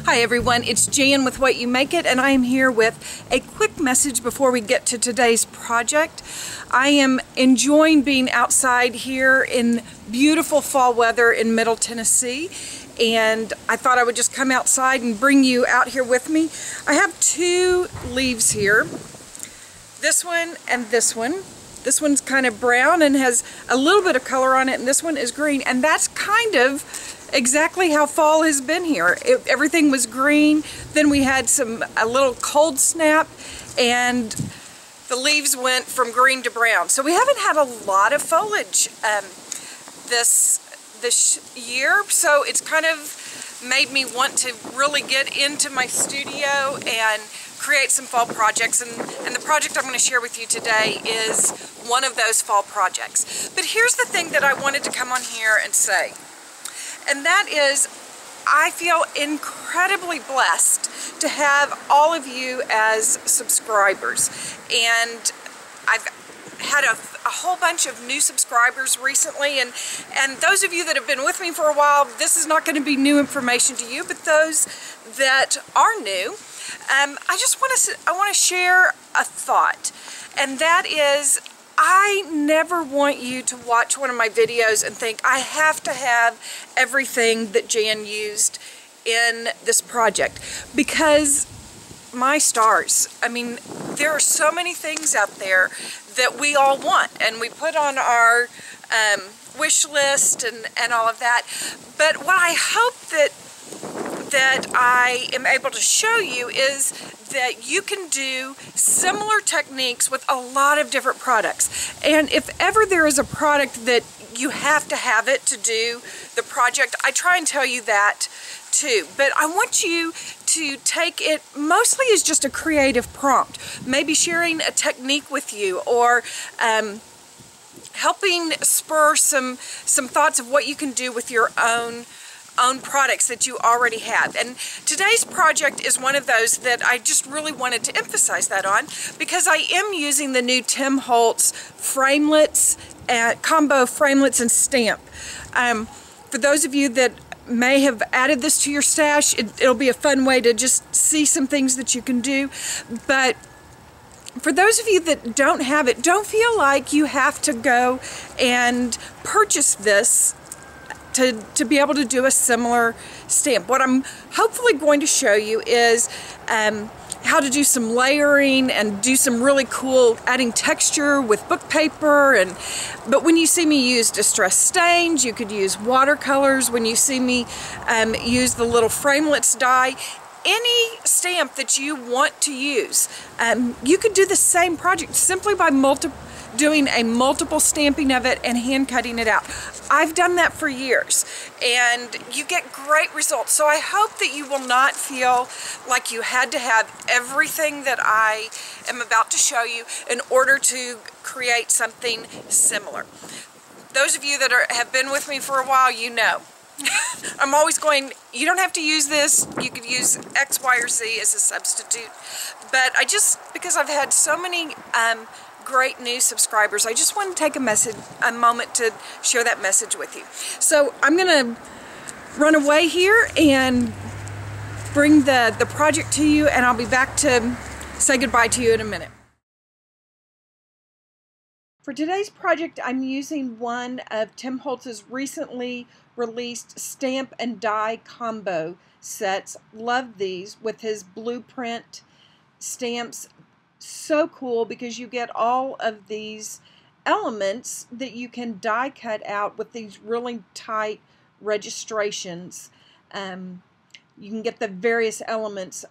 Hi everyone, it's Jann with What You Make It, and I am here with a quick message before we get to today's project. I am enjoying being outside here in beautiful fall weather in Middle Tennessee, and I thought I would just come outside and bring you out here with me. I have two leaves here, this one and this one. This one's kind of brown and has a little bit of color on it, and this one is green, and that's kind of exactly how fall has been here. Everything was green, then we had a little cold snap, and the leaves went from green to brown. So we haven't had a lot of foliage this year, so it's kind of made me want to really get into my studio and create some fall projects, and the project I'm going to share with you today is one of those fall projects. But here's the thing that I wanted to come on here and say, and that is I feel incredibly blessed to have all of you as subscribers, and I've had a whole bunch of new subscribers recently, and those of you that have been with me for a while, this is not going to be new information to you, but those that are new, I want to share a thought, and that is I never want you to watch one of my videos and think I have to have everything that Jann used in this project, because my stars, I mean, there are so many things out there that we all want and we put on our wish list and all of that. But what I hope that I am able to show you is that you can do similar techniques with a lot of different products. And if ever there is a product that you have to have it to do the project, I try and tell you that too. But I want you to take it mostly as just a creative prompt, maybe sharing a technique with you, or helping spur some thoughts of what you can do with your own products that you already have. And today's project is one of those that I just really wanted to emphasize that on, because I am using the new Tim Holtz framelits, combo framelits and stamp. For those of you that may have added this to your stash, it'll be a fun way to just see some things that you can do. But for those of you that don't have it, don't feel like you have to go and purchase this to be able to do a similar stamp. What I'm hopefully going to show you is how to do some layering and do some really cool adding texture with book paper. But when you see me use distress stains, you could use watercolors. When you see me use the little framelits die, any stamp that you want to use, you could do the same project simply by doing a multiple stamping of it and hand cutting it out. I've done that for years, and you get great results. So I hope that you will not feel like you had to have everything that I am about to show you in order to create something similar. Those of you that have been with me for a while, you know. I'm always going, you don't have to use this, you could use X, Y, or Z as a substitute. But because I've had so many great new subscribers, I just want to take a moment to share that message with you. So I'm going to run away here and bring the project to you, and I'll be back to say goodbye to you in a minute. For today's project, I'm using one of Tim Holtz's recently released stamp and die combo sets. Love these with his blueprint stamps. So cool, because you get all of these elements that you can die cut out with these really tight registrations. You can get the various elements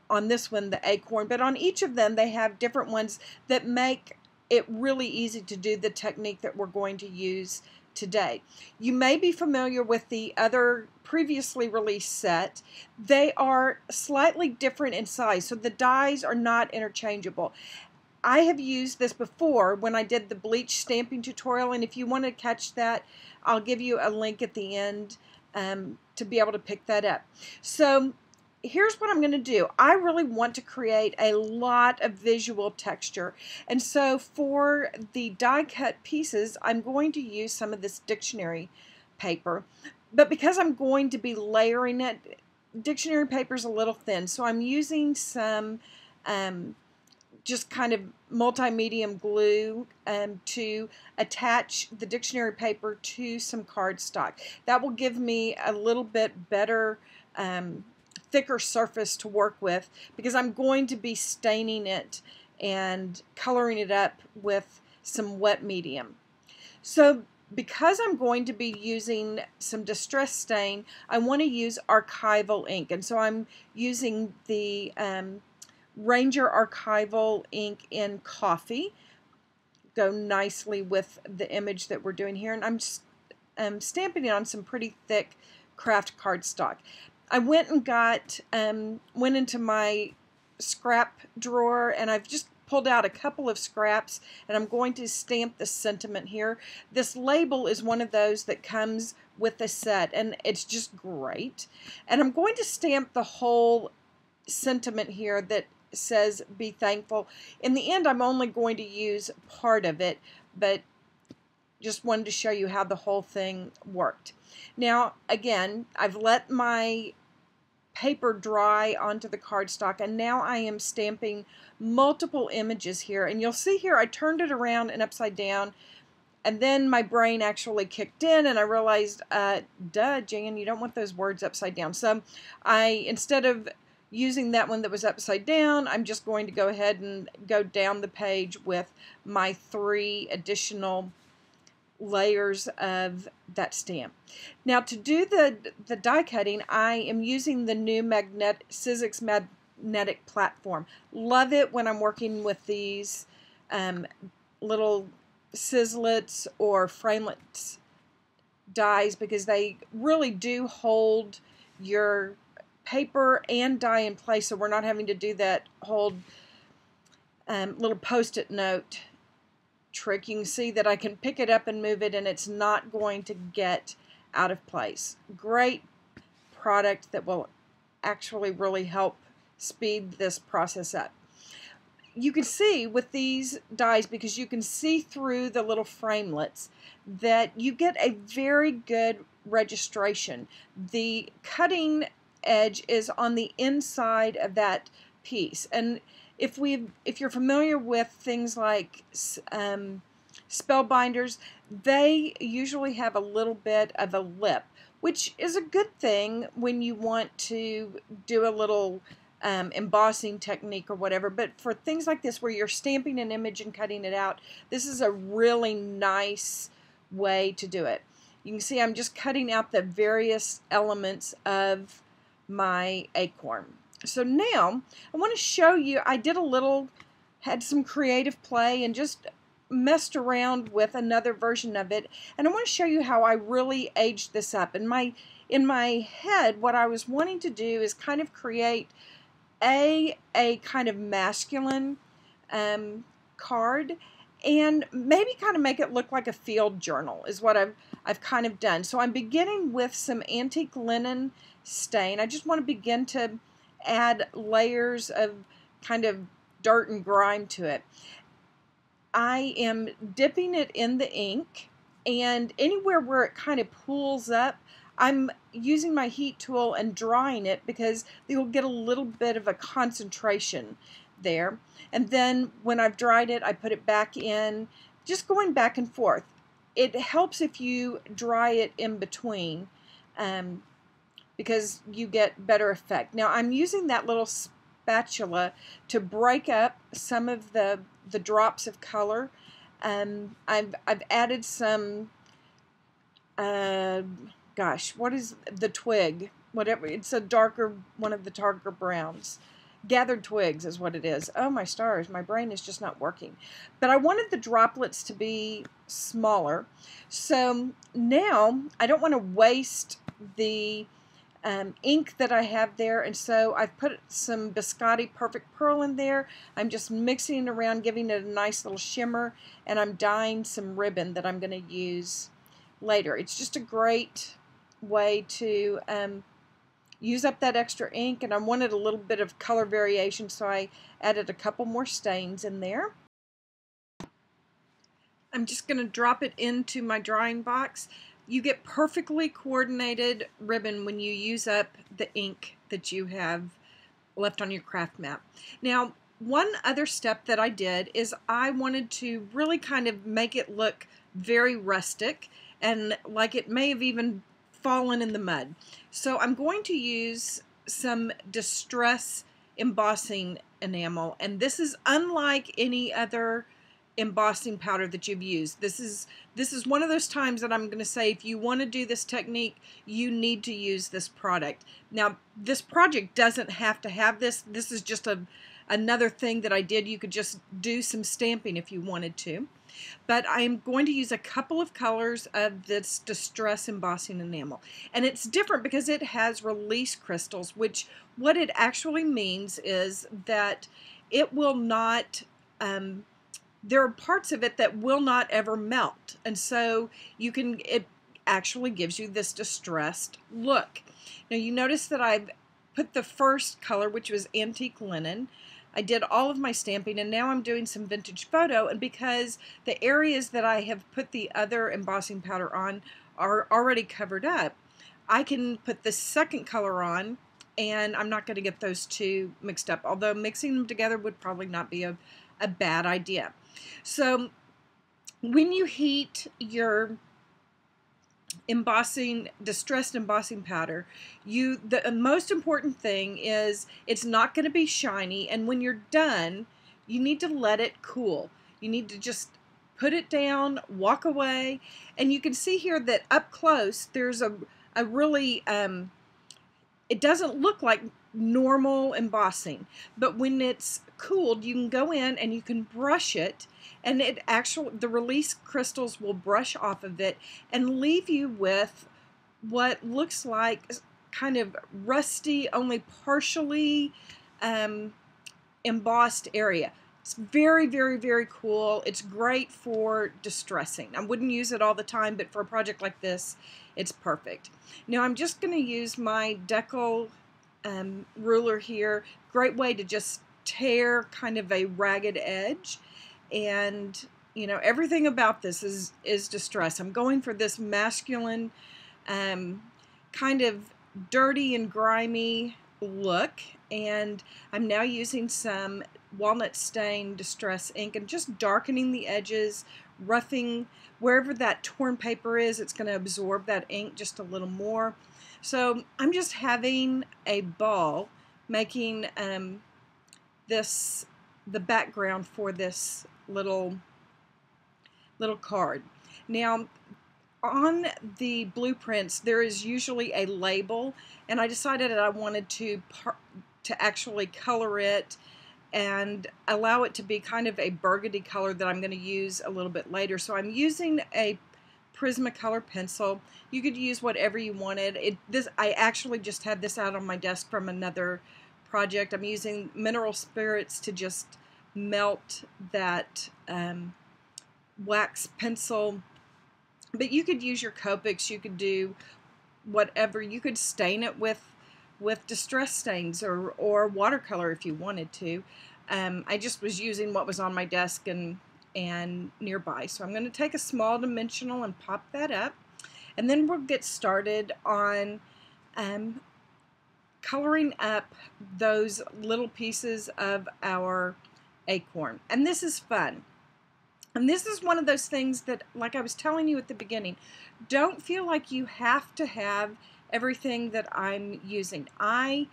on this one, the Acorn, but on each of them they have different ones that make it really easy to do the technique that we're going to use today. You may be familiar with the other previously released set. They are slightly different in size, so the dies are not interchangeable. I have used this before when I did the bleach stamping tutorial, and if you want to catch that, I'll give you a link at the end to be able to pick that up. So here's what I'm going to do. I really want to create a lot of visual texture, and so for the die cut pieces I'm going to use some of this dictionary paper, but because I'm going to be layering it, dictionary paper is a little thin, so I'm using some just kind of multi-medium glue to attach the dictionary paper to some cardstock. That will give me a little bit better, thicker surface to work with, because I'm going to be staining it and coloring it up with some wet medium. So because I'm going to be using some distress stain, I want to use archival ink, and so I'm using the Ranger Archival ink in coffee. Go nicely with the image that we're doing here, and I'm just stamping it on some pretty thick craft cardstock. I went and got went into my scrap drawer, and I've just pulled out a couple of scraps, and I'm going to stamp the sentiment here. This label is one of those that comes with the set, and it's just great. And I'm going to stamp the whole sentiment here that says be thankful. In the end, I'm only going to use part of it, but just wanted to show you how the whole thing worked. Now again, I've let my paper dry onto the cardstock, and now I am stamping multiple images here, and you'll see here I turned it around and upside down, and then my brain actually kicked in and I realized, duh, Jan, you don't want those words upside down. So instead of using that one that was upside down, I'm just going to go ahead and go down the page with my 3 additional layers of that stamp. Now to do the die cutting, I am using the new Sizzix magnetic platform. Love it when I'm working with these little sizzlets or framelits dies, because they really do hold your paper and die in place, so we're not having to do that whole little post-it note trick. You can see that I can pick it up and move it, and it's not going to get out of place. Great product that will actually really help speed this process up. You can see with these dies, because you can see through the little framelits, that you get a very good registration. The cutting edge is on the inside of that piece, and if you're familiar with things like spellbinders, they usually have a little bit of a lip, which is a good thing when you want to do a little embossing technique or whatever. But for things like this where you're stamping an image and cutting it out, this is a really nice way to do it. You can see I'm just cutting out the various elements of my acorn. So now I want to show you, I had some creative play and just messed around with another version of it, and I want to show you how I really aged this up. In my head, what I was wanting to do is kind of create a kind of masculine card, and maybe kind of make it look like a field journal is what I've kind of done. So I'm beginning with some antique linen stain. I just want to begin to add layers of kind of dirt and grime to it. I am dipping it in the ink, and anywhere where it kind of pools up, I'm using my heat tool and drying it, because you'll get a little bit of a concentration there. And then when I've dried it, I put it back in, just going back and forth. It helps if you dry it in between, because you get better effect. Now I'm using that little spatula to break up some of the drops of color. I've added some, gosh, what is the twig? Whatever, it's a darker, one of the darker browns. Gathered twigs is what it is. Oh my stars, my brain is just not working. But I wanted the droplets to be smaller. So now I don't want to waste the ink that I have there, and so I've put some Biscotti Perfect Pearl in there. I'm just mixing it around, giving it a nice little shimmer, and I'm dyeing some ribbon that I'm going to use later. It's just a great way to use up that extra ink, and I wanted a little bit of color variation, so I added a couple more stains in there. I'm just going to drop it into my drying box. You get perfectly coordinated ribbon when you use up the ink that you have left on your craft map. Now, one other step that I did is I wanted to really kind of make it look very rustic and like it may have even fallen in the mud. So I'm going to use some distress embossing enamel, and this is unlike any other embossing powder that you've used. This is one of those times that I'm going to say if you want to do this technique, you need to use this product. Now, this project doesn't have to have this. This is just another thing that I did. You could just do some stamping if you wanted to. But I'm going to use a couple of colors of this distress embossing enamel. And it's different because it has release crystals, which what it actually means is that it will not there are parts of it that will not ever melt, and so it actually gives you this distressed look. Now you notice that I've put the first color, which was antique linen. I did all of my stamping, and now I'm doing some vintage photo, and because the areas that I have put the other embossing powder on are already covered up, I can put the second color on, and I'm not going to get those two mixed up, although mixing them together would probably not be a bad idea. So when you heat your distressed embossing powder, the most important thing is it's not going to be shiny, and when you're done, you need to let it cool. You need to just put it down, walk away, and you can see here that up close there's a really it doesn't look like normal embossing, but when it's cooled, you can go in and you can brush it, and the release crystals will brush off of it and leave you with what looks like kind of rusty, only partially embossed area. It's very, very, very cool. It's great for distressing. I wouldn't use it all the time, but for a project like this, it's perfect. Now I'm just going to use my decal ruler here. Great way to just tear kind of a ragged edge, and you know, everything about this is distress. I'm going for this masculine kind of dirty and grimy look, and I'm now using some walnut stain distress ink and just darkening the edges, roughing wherever that torn paper is. It's going to absorb that ink just a little more. So I'm just having a ball making the background for this little card. Now on the blueprints there is usually a label, and I decided that I wanted to actually color it and allow it to be kind of a burgundy color that I'm going to use a little bit later. So I'm using a Prismacolor pencil. You could use whatever you wanted. I actually just had this out on my desk from another project. I'm using mineral spirits to just melt that wax pencil, but you could use your Copics. You could do whatever. You could stain it with distress stains or watercolor if you wanted to. I just was using what was on my desk and nearby. So I'm going to take a small dimensional and pop that up, and then we'll get started on coloring up those little pieces of our acorn. And this is fun. And this is one of those things that, like I was telling you at the beginning, don't feel like you have to have everything that I'm using. I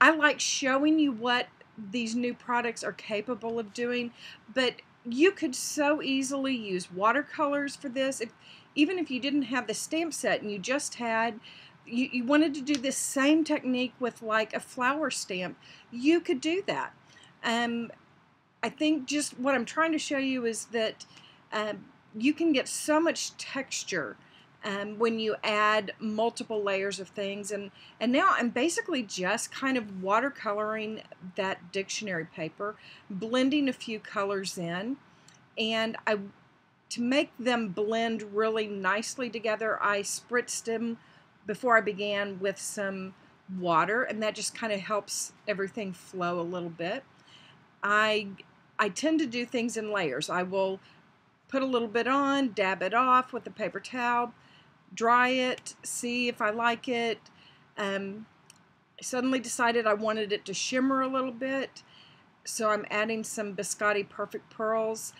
like showing you what these new products are capable of doing, but you could so easily use watercolors for this. Even if you didn't have the stamp set and you just had, you wanted to do this same technique with like a flower stamp, you could do that. I think just what I'm trying to show you is that you can get so much texture when you add multiple layers of things, and now I'm basically just kind of watercoloring that dictionary paper, blending a few colors in, and to make them blend really nicely together, I spritzed them before I began with some water, and that just kind of helps everything flow a little bit. I tend to do things in layers. I will put a little bit on, dab it off with a paper towel, dry it, see if I like it, I suddenly decided I wanted it to shimmer a little bit, so I'm adding some Biscotti Perfect Pearls.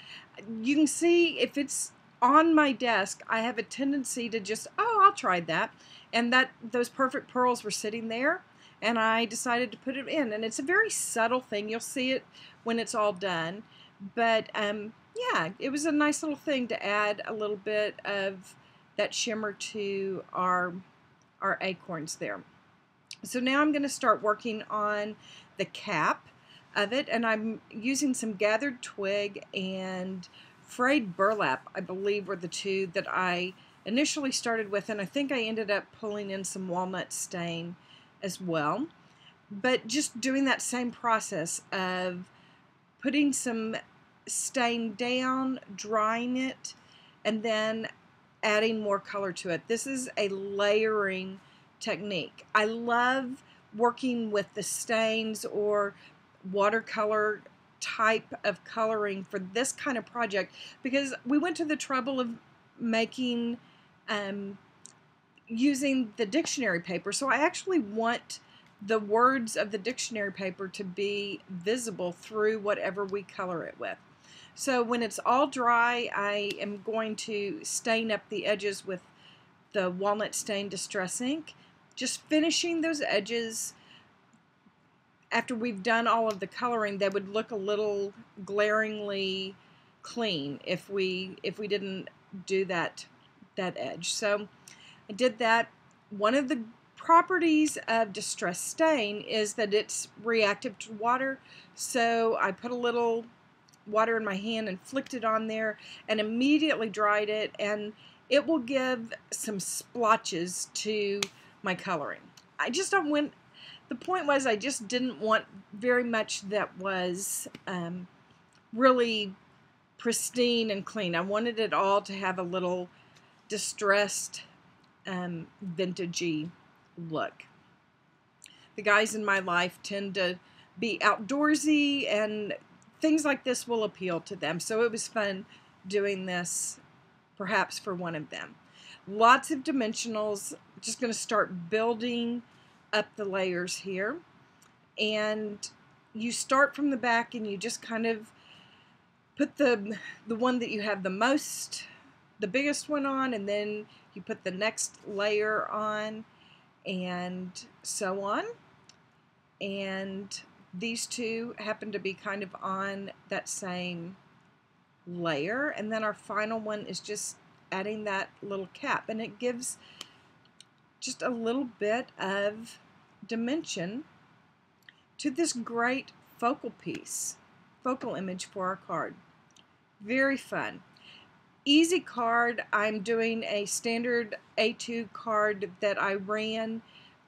You can see if it's on my desk, I have a tendency to just, oh, I'll try that. And those Perfect Pearls were sitting there, and I decided to put it in. And it's a very subtle thing. You'll see it when it's all done. But yeah, it was a nice little thing to add a little bit of that shimmer to our acorns there. So now I'm going to start working on the cap of it, and I'm using some gathered twig and frayed burlap, I believe, were the two that I initially started with, and I think I ended up pulling in some walnut stain as well. But just doing that same process of putting some stain down, drying it, and then adding more color to it. This is a layering technique. I love working with the stains or watercolor type of coloring for this kind of project, because we went to the trouble of making using the dictionary paper, so I actually want the words of the dictionary paper to be visible through whatever we color it with. So when it's all dry, I am going to stain up the edges with the walnut stain distress ink, just finishing those edges. After we've done all of the coloring, they would look a little glaringly clean if we didn't do that edge. So I did that. One of the properties of distress stain is that it's reactive to water, so I put a little water in my hand and flicked it on there and immediately dried it, and it will give some splotches to my coloring. I just don't want, the point was I just didn't want very much that was really pristine and clean. I wanted it all to have a little distressed, vintagey look. The guys in my life tend to be outdoorsy, and things like this will appeal to them. So it was fun doing this, perhaps for one of them. Lots of dimensionals. Just going to start building up the layers here. And you start from the back and you just kind of put the one that you have the biggest one on, and then you put the next layer on, and so on. And these two happen to be kind of on that same layer, and then our final one is just adding that little cap, and it gives just a little bit of dimension to this great focal image for our card. Very fun. Easy card. I'm doing a standard A2 card that I ran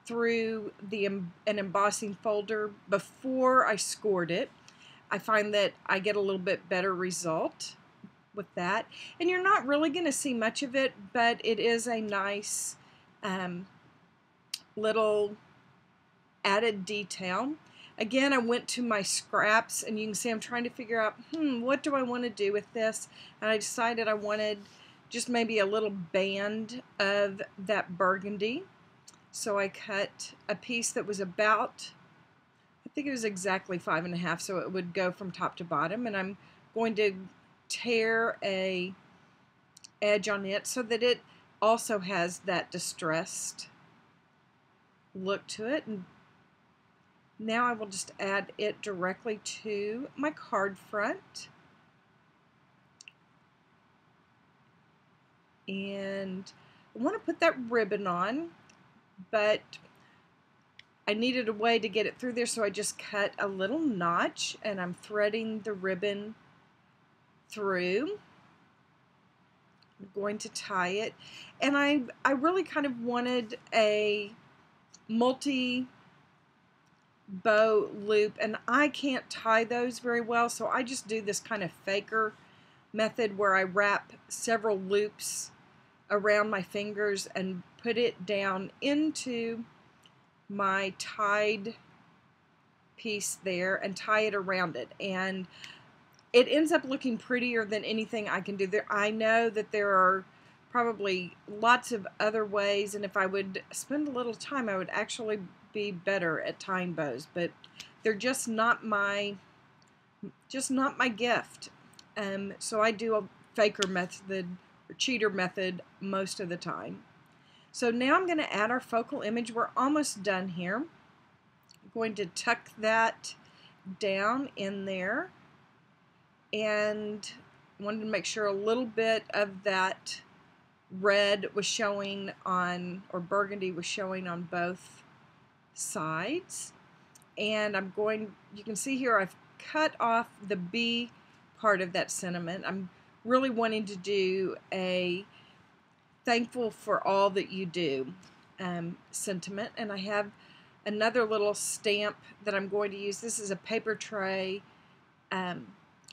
through an embossing folder before I scored it. I find that I get a little bit better result with that. And you're not really going to see much of it, but it is a nice little added detail. Again, I went to my scraps, and you can see I'm trying to figure out, what do I want to do with this? And I decided I wanted just maybe a little band of that burgundy. So I cut a piece that was about, I think it was exactly 5.5, so it would go from top to bottom. And I'm going to tear a edge on it so that it also has that distressed look to it. And now I will just add it directly to my card front. And I want to put that ribbon on, but I needed a way to get it through there, so I just cut a little notch, and I'm threading the ribbon through. I'm going to tie it, and I really kind of wanted a multi bow loop, and I can't tie those very well, so I just do this kind of faker method where I wrap several loops around my fingers and put it down into my tied piece there and tie it around it, and it ends up looking prettier than anything I can do there. I know that there are probably lots of other ways, and if I would spend a little time I would actually be better at tying bows, but they're just not my gift. So I do a faker method or cheater method most of the time. So now I'm going to add our focal image. We're almost done here. I'm going to tuck that down in there, and wanted to make sure a little bit of that red was showing on, or burgundy was showing on both sides. And I'm going, you can see here I've cut off the B part of that sentiment. I'm really wanting to do a thankful for all that you do sentiment, and I have another little stamp that I'm going to use. This is a paper tray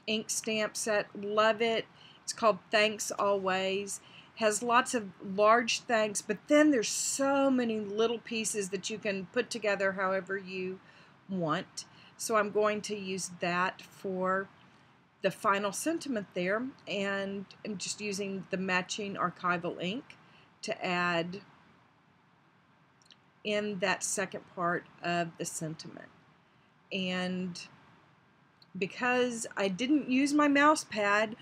ink stamp set. Love it. It's called Thanks Always. Has lots of large thanks, but then there's so many little pieces that you can put together however you want. So I'm going to use that for the final sentiment there, and I'm just using the matching archival ink to add in that second part of the sentiment. And because I didn't use my mouse pad,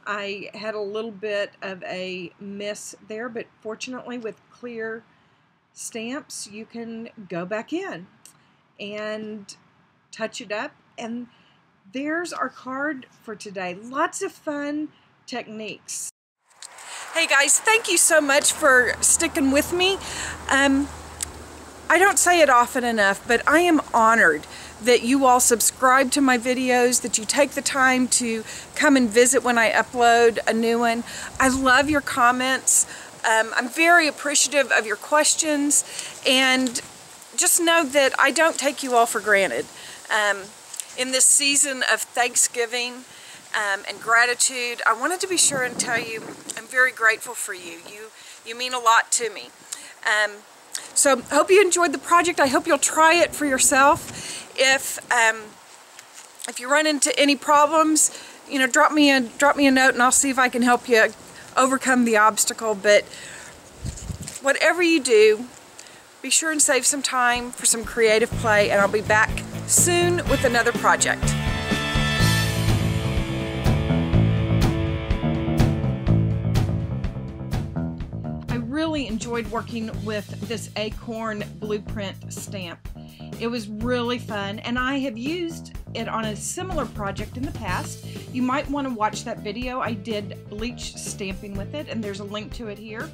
I had a little bit of a miss there, but fortunately with clear stamps you can go back in and touch it up, and there's our card for today. Lots of fun techniques. Hey guys, thank you so much for sticking with me. I don't say it often enough, but I am honored that you all subscribe to my videos, that you take the time to come and visit when I upload a new one. I love your comments. I'm very appreciative of your questions, and just know that I don't take you all for granted. In this season of Thanksgiving and gratitude, I wanted to be sure and tell you I'm very grateful for you. You mean a lot to me. So hope you enjoyed the project. I hope you'll try it for yourself. If you run into any problems, you know, drop me a note and I'll see if I can help you overcome the obstacle. But whatever you do, be sure and save some time for some creative play, and I'll be back soon with another project. I really enjoyed working with this Acorn blueprint stamp. It was really fun, and I have used it on a similar project in the past. You might want to watch that video. I did bleach stamping with it, and there's a link to it here.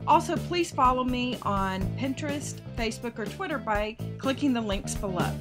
Also, please follow me on Pinterest, Facebook, or Twitter by clicking the links below.